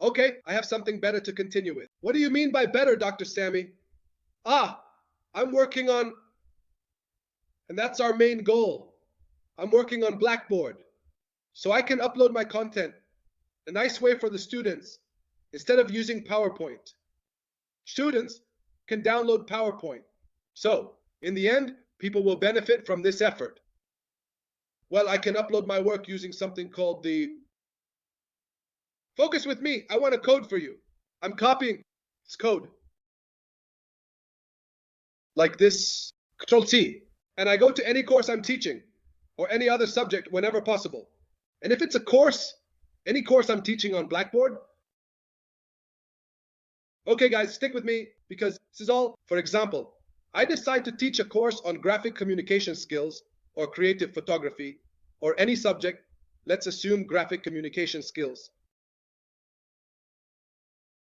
Okay, I have something better to continue with. What do you mean by better, Dr. Sammy? Ah, I'm working on, and that's our main goal. I'm working on Blackboard, so I can upload my content. A nice way for the students, instead of using PowerPoint. Students can download PowerPoint. So, in the end, people will benefit from this effort. Well, I can upload my work using something called the... Focus with me. I want a code for you. I'm copying this code. Like this, Control-T. And I go to any course I'm teaching, or any other subject whenever possible. And if it's a course, any course I'm teaching on Blackboard, okay guys, stick with me, because this is all, for example, I decide to teach a course on graphic communication skills, or creative photography, or any subject, let's assume graphic communication skills.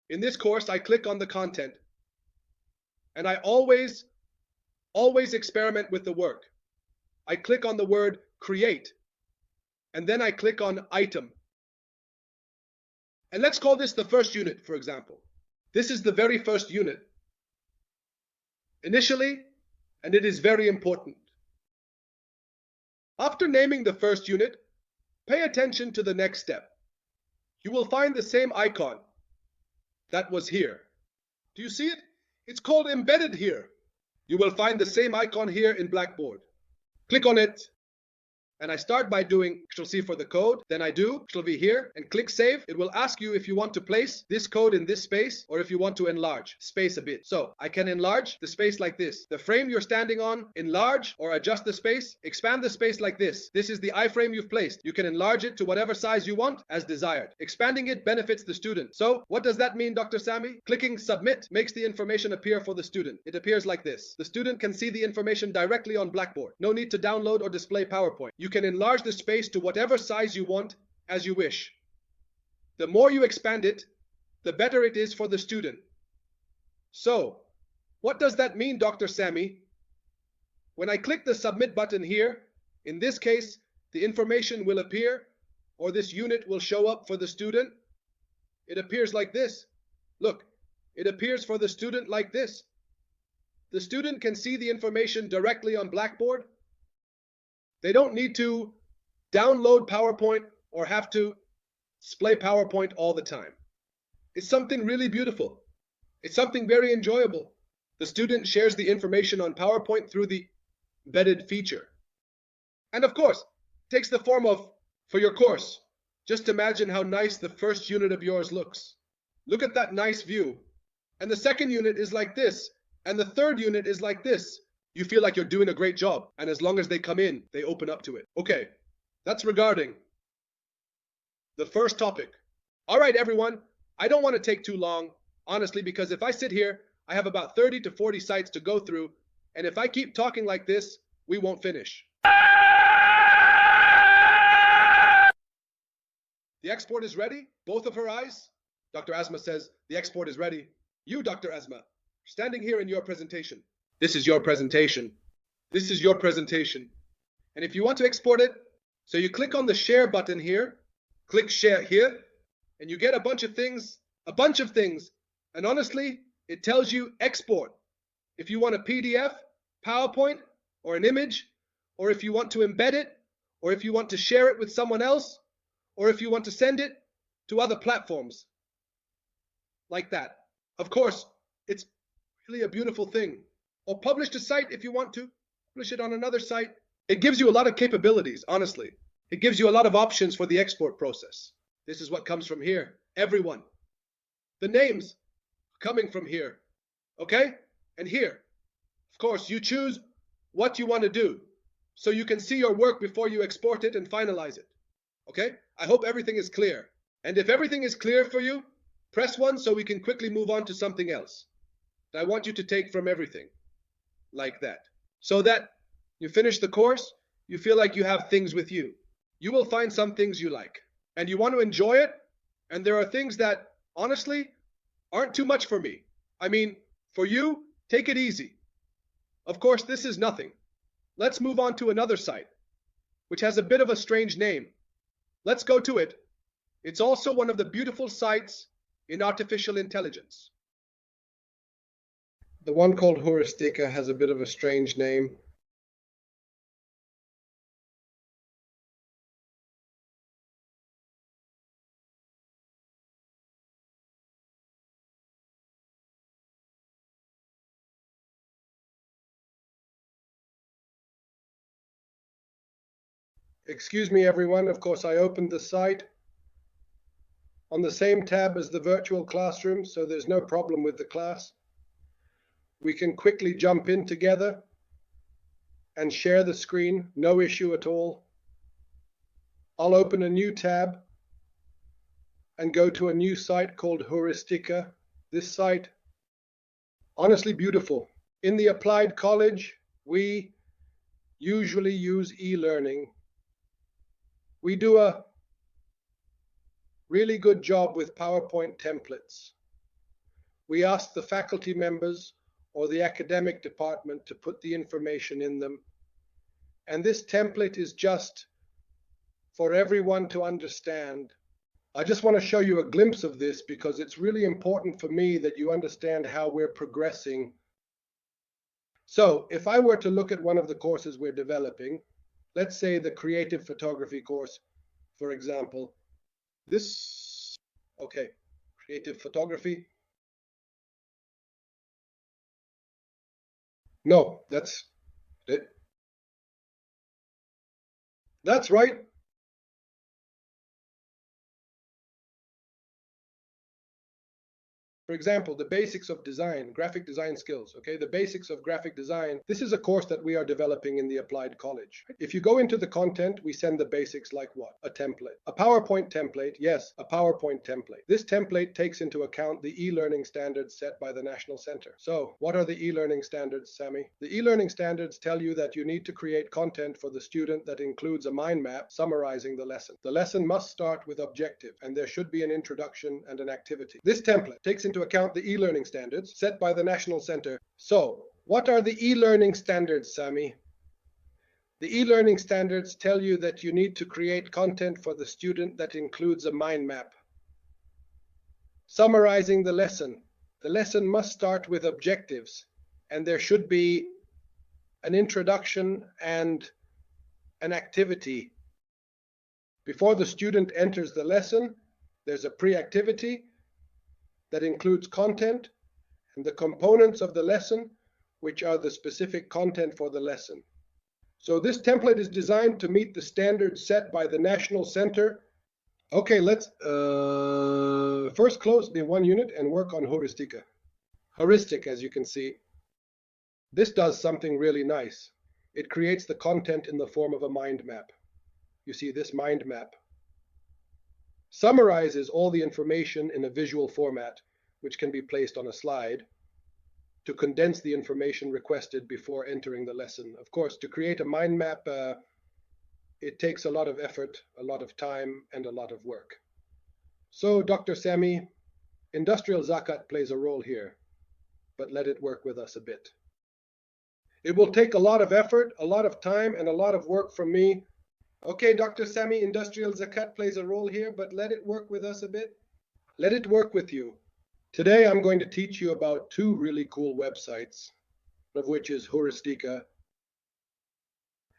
In this course, I click on the content, and I always experiment with the work. I click on the word create, and then I click on item. And let's call this the first unit, for example. This is the very first unit. Initially, and it is very important. After naming the first unit, pay attention to the next step. You will find the same icon that was here. Do you see it? It's called embedded here. You will find the same icon here in Blackboard. Click on it. And I start by doing Control-C for the code, then I do Control-V here and click Save. It will ask you if you want to place this code in this space or if you want to enlarge space a bit. So I can enlarge the space like this. The frame you're standing on, enlarge or adjust the space, expand the space like this. This is the iframe you've placed. You can enlarge it to whatever size you want as desired. Expanding it benefits the student. So what does that mean, Dr. Sammy? Clicking Submit makes the information appear for the student. It appears like this. The student can see the information directly on Blackboard. No need to download or display PowerPoint. You can enlarge the space to whatever size you want as you wish. The more you expand it, the better it is for the student. So, what does that mean, Dr. Sammy? When I click the Submit button here, in this case, the information will appear, or this unit will show up for the student. It appears like this. Look, it appears for the student like this. The student can see the information directly on Blackboard. They don't need to download PowerPoint or have to display PowerPoint all the time. It's something really beautiful. It's something very enjoyable. The student shares the information on PowerPoint through the embedded feature. And of course, it takes the form of, for your course, just imagine how nice the first unit of yours looks. Look at that nice view. And the second unit is like this. And the third unit is like this. You feel like you're doing a great job, and as long as they come in, they open up to it. Okay, that's regarding the first topic. All right, everyone, I don't want to take too long, honestly, because if I sit here, I have about 30 to 40 sites to go through, and if I keep talking like this, we won't finish. The export is ready? Both of her eyes? Dr. Asma says, the export is ready. You, Dr. Asma, standing here in your presentation. This is your presentation. This is your presentation. And if you want to export it, so you click on the share button here, click share here, and you get a bunch of things. And honestly, it tells you export. If you want a PDF, PowerPoint, or an image, or if you want to embed it, or if you want to share it with someone else, or if you want to send it to other platforms. Like that. Of course, it's really a beautiful thing. Or publish to site if you want to. Publish it on another site. It gives you a lot of capabilities, honestly. It gives you a lot of options for the export process. This is what comes from here. Everyone. The names coming from here. Okay? And here. Of course, you choose what you want to do. So you can see your work before you export it and finalize it. Okay? I hope everything is clear. And if everything is clear for you, press 1 so we can quickly move on to something else. I want you to take from everything. Like that. So that you finish the course, you feel like you have things with you. You will find some things you like. And you want to enjoy it. And there are things that, honestly, aren't too much for me. I mean, for you, take it easy. Of course, this is nothing. Let's move on to another site, which has a bit of a strange name. Let's go to it. It's also one of the beautiful sites in artificial intelligence. The one called Heuristica has a bit of a strange name. Excuse me, everyone. Of course, I opened the site on the same tab as the virtual classroom, so there's no problem with the class. We can quickly jump in together and share the screen, no issue at all. I'll open a new tab and go to a new site called Heuristica. This site, honestly beautiful. In the Applied College, we usually use e-learning. We do a really good job with PowerPoint templates. We ask the faculty members or the academic department to put the information in them. And this template is just for everyone to understand. I just want to show you a glimpse of this because it's really important for me that you understand how we're progressing. So if I were to look at one of the courses we're developing, let's say the creative photography course, for example, okay, creative photography. No, that's it. That's right. For example, the basics of design, graphic design skills, okay? The basics of graphic design. This is a course that we are developing in the Applied College. If you go into the content, we send the basics like what? A template. A PowerPoint template, yes, a PowerPoint template. This template takes into account the e-learning standards set by the National Center. So what are the e-learning standards, Sammy? The e-learning standards tell you that you need to create content for the student that includes a mind map summarizing the lesson. The lesson must start with objective, and there should be an introduction and an activity. This template takes into account the e-learning standards set by the National Center. So, what are the e-learning standards, Sammy? The e-learning standards tell you that you need to create content for the student that includes a mind map. Summarizing the lesson. The lesson must start with objectives, and there should be an introduction and an activity. Before the student enters the lesson, there's a pre-activity that includes content and the components of the lesson, which are the specific content for the lesson. So this template is designed to meet the standards set by the National Center. Okay, let's first close the one unit and work on Heuristica. Heuristic, as you can see, this does something really nice. It creates the content in the form of a mind map. You see this mind map summarizes all the information in a visual format, which can be placed on a slide to condense the information requested before entering the lesson. Of course, to create a mind map, it takes a lot of effort, a lot of time, and a lot of work. So, Dr. Sammy, industrial zakat plays a role here, but let it work with us a bit. It will take a lot of effort, a lot of time, and a lot of work from me. Okay, Dr. Sammy, industrial zakat plays a role here, but let it work with us a bit. Let it work with you. Today I'm going to teach you about two really cool websites, one of which is Heuristica.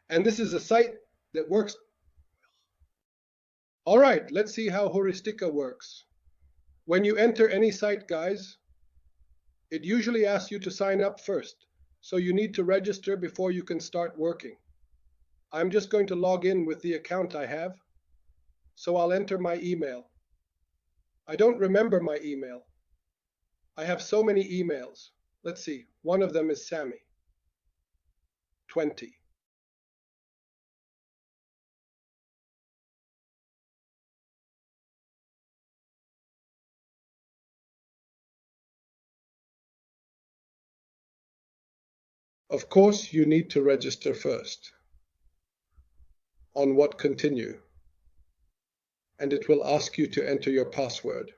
And this is a site that works. All right, let's see how Heuristica works. When you enter any site, guys, it usually asks you to sign up first. So you need to register before you can start working. I'm just going to log in with the account I have. So I'll enter my email. I don't remember my email. I have so many emails. Let's see. One of them is Sammy. 20. Of course, you need to register first. On what continue? And it will ask you to enter your password.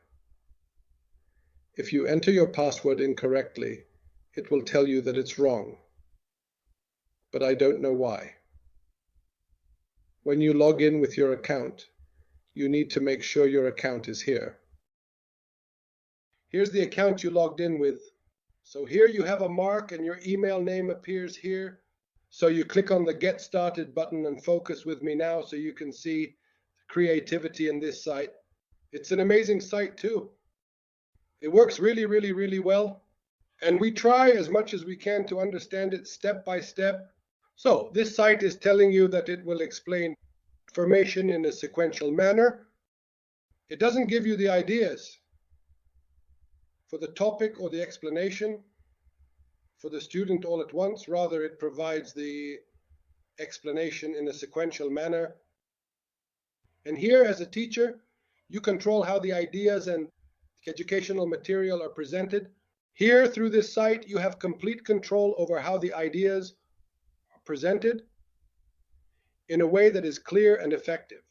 If you enter your password incorrectly, it will tell you that it's wrong. But I don't know why. When you log in with your account, you need to make sure your account is here. Here's the account you logged in with. So here you have a mark and your email name appears here. So you click on the Get Started button and focus with me now so you can see creativity in this site. It's an amazing site too. It works really, really, really well. And we try as much as we can to understand it step by step. So this site is telling you that it will explain information in a sequential manner. It doesn't give you the ideas for the topic or the explanation for the student all at once. Rather, it provides the explanation in a sequential manner. And here, as a teacher, you control how the ideas and educational material are presented. Here, through this site, you have complete control over how the ideas are presented in a way that is clear and effective.